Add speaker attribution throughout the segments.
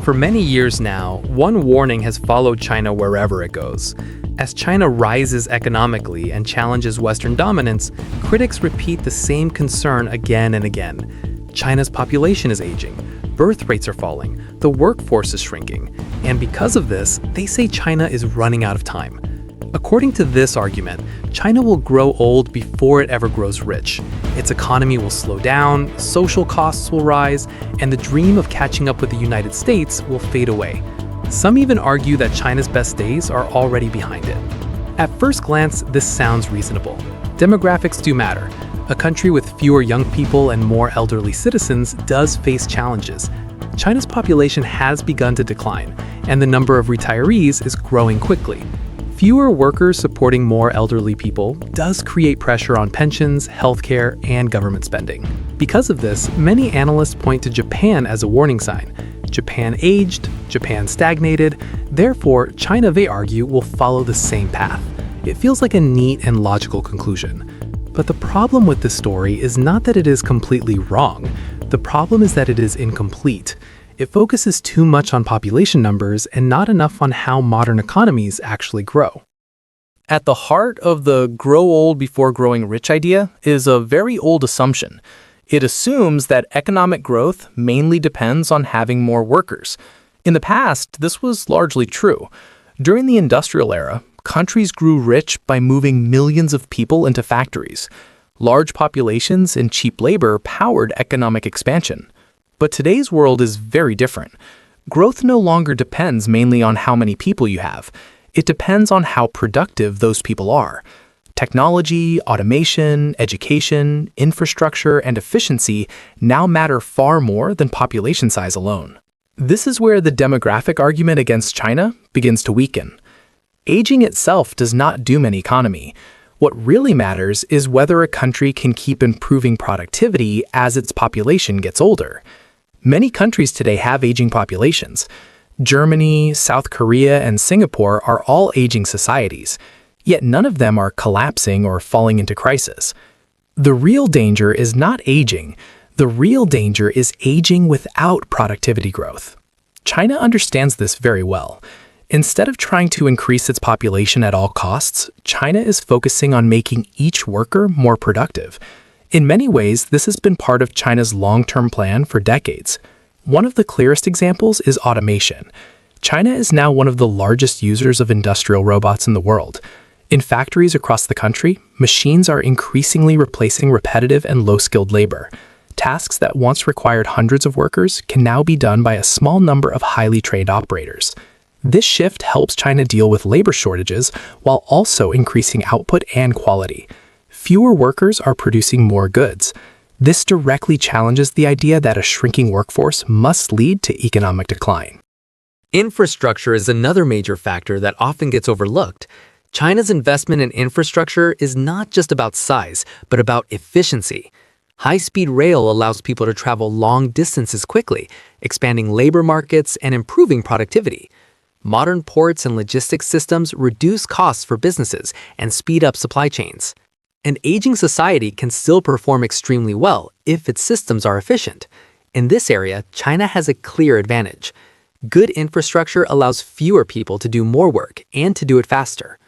Speaker 1: For many years now, one warning has followed China wherever it goes. As China rises economically and challenges Western dominance, critics repeat the same concern again and again. China's population is aging, birth rates are falling, the workforce is shrinking, and because of this, they say China is running out of time. According to this argument, China will grow old before it ever grows rich. Its economy will slow down, social costs will rise, and the dream of catching up with the United States will fade away. Some even argue that China's best days are already behind it. At first glance, this sounds reasonable. Demographics do matter. A country with fewer young people and more elderly citizens does face challenges. China's population has begun to decline, and the number of retirees is growing quickly. Fewer workers supporting more elderly people does create pressure on pensions, healthcare, and government spending. Because of this, many analysts point to Japan as a warning sign. Japan aged, Japan stagnated, therefore China, they argue, will follow the same path. It feels like a neat and logical conclusion. But the problem with this story is not that it is completely wrong. The problem is that it is incomplete. It focuses too much on population numbers and not enough on how modern economies actually grow.
Speaker 2: At the heart of the grow old before growing rich idea is a very old assumption. It assumes that economic growth mainly depends on having more workers. In the past, this was largely true. During the industrial era, countries grew rich by moving millions of people into factories. Large populations and cheap labor powered economic expansion. But today's world is very different. Growth no longer depends mainly on how many people you have. It depends on how productive those people are. Technology, automation, education, infrastructure, and efficiency now matter far more than population size alone. This is where the demographic argument against China begins to weaken. Aging itself does not doom an economy. What really matters is whether a country can keep improving productivity as its population gets older. Many countries today have aging populations. Germany, South Korea, and Singapore are all aging societies, yet none of them are collapsing or falling into crisis. The real danger is not aging. The real danger is aging without productivity growth. China understands this very well. Instead of trying to increase its population at all costs, China is focusing on making each worker more productive. In many ways, this has been part of China's long-term plan for decades. One of the clearest examples is automation. China is now one of the largest users of industrial robots in the world. In factories across the country, machines are increasingly replacing repetitive and low-skilled labor. Tasks that once required hundreds of workers can now be done by a small number of highly trained operators. This shift helps China deal with labor shortages while also increasing output and quality. Fewer workers are producing more goods. This directly challenges the idea that a shrinking workforce must lead to economic decline.
Speaker 1: Infrastructure is another major factor that often gets overlooked. China's investment in infrastructure is not just about size, but about efficiency. High-speed rail allows people to travel long distances quickly, expanding labor markets and improving productivity. Modern ports and logistics systems reduce costs for businesses and speed up supply chains. An aging society can still perform extremely well if its systems are efficient. In this area, China has a clear advantage. Good infrastructure allows fewer people to do more work and to do it faster.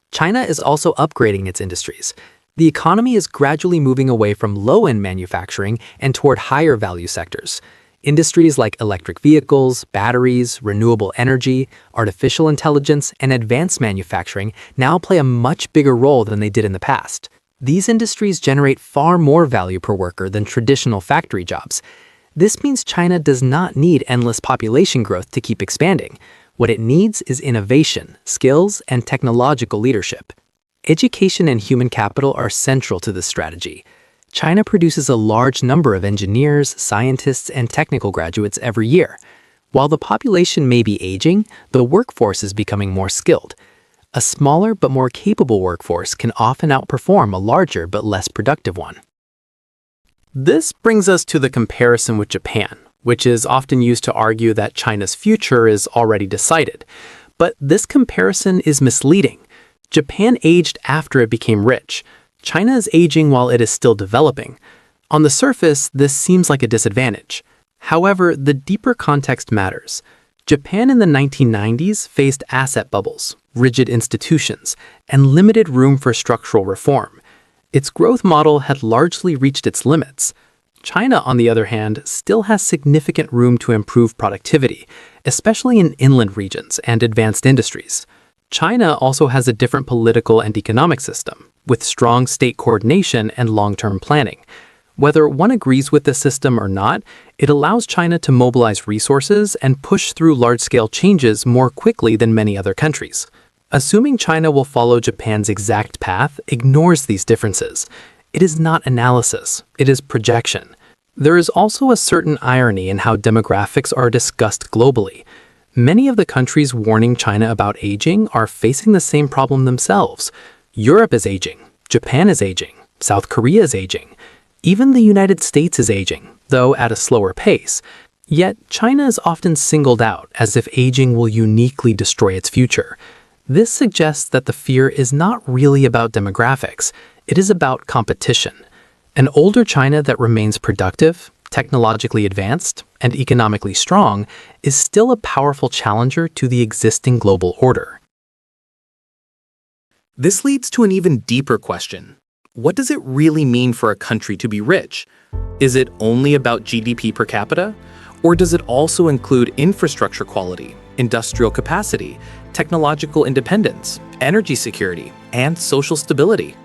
Speaker 1: China is also upgrading its industries. The economy is gradually moving away from low-end manufacturing and toward higher-value sectors. Industries like electric vehicles, batteries, renewable energy, artificial intelligence, and advanced manufacturing now play a much bigger role than they did in the past. These industries generate far more value per worker than traditional factory jobs. This means China does not need endless population growth to keep expanding. What it needs is innovation, skills, and technological leadership. Education and human capital are central to this strategy. China produces a large number of engineers, scientists, and technical graduates every year. While the population may be aging, the workforce is becoming more skilled. A smaller but more capable workforce can often outperform a larger but less productive one. This brings us to the comparison with Japan, which is often used to argue that China's future is already decided. But this comparison is misleading. Japan aged after it became rich. China is aging while it is still developing. On the surface, this seems like a disadvantage. However, the deeper context matters. Japan in the 1990s faced asset bubbles, rigid institutions, and limited room for structural reform. Its growth model had largely reached its limits. China, on the other hand, still has significant room to improve productivity, especially in inland regions and advanced industries. China also has a different political and economic system, with strong state coordination and long-term planning. Whether one agrees with the system or not, it allows China to mobilize resources and push through large-scale changes more quickly than many other countries. Assuming China will follow Japan's exact path ignores these differences. It is not analysis, it is projection. There is also a certain irony in how demographics are discussed globally. Many of the countries warning China about aging are facing the same problem themselves. Europe is aging, Japan is aging, South Korea is aging. Even the United States is aging, though at a slower pace. Yet China is often singled out as if aging will uniquely destroy its future. This suggests that the fear is not really about demographics. It is about competition. An older China that remains productive, technologically advanced, and economically strong is still a powerful challenger to the existing global order.
Speaker 2: This leads to an even deeper question. What does it really mean for a country to be rich? Is it only about GDP per capita? Or does it also include infrastructure quality, industrial capacity, technological independence, energy security, and social stability?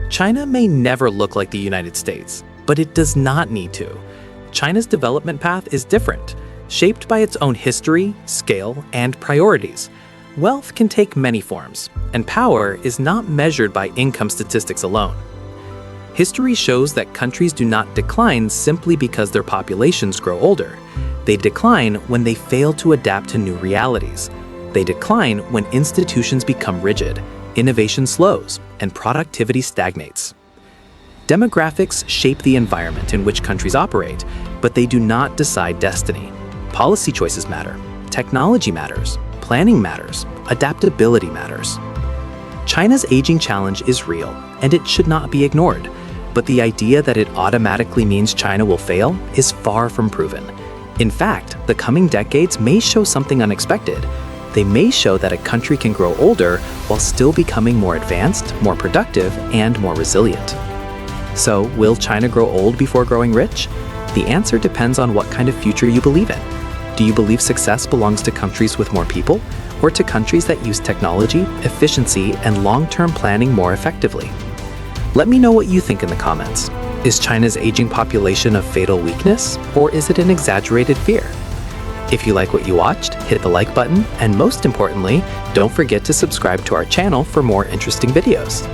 Speaker 2: China may never look like the United States, but it does not need to. China's development path is different, shaped by its own history, scale, and priorities. Wealth can take many forms, and power is not measured by income statistics alone. History shows that countries do not decline simply because their populations grow older. They decline when they fail to adapt to new realities. They decline when institutions become rigid, innovation slows, and productivity stagnates. Demographics shape the environment in which countries operate, but they do not decide destiny. Policy choices matter, technology matters, planning matters, adaptability matters. China's aging challenge is real, and it should not be ignored. But the idea that it automatically means China will fail is far from proven. In fact, the coming decades may show something unexpected. They may show that a country can grow older while still becoming more advanced, more productive, and more resilient. So, will China grow old before growing rich? The answer depends on what kind of future you believe in. Do you believe success belongs to countries with more people, or to countries that use technology, efficiency, and long-term planning more effectively? Let me know what you think in the comments. Is China's aging population a fatal weakness, or is it an exaggerated fear? If you like what you watched, hit the like button, and most importantly, don't forget to subscribe to our channel for more interesting videos.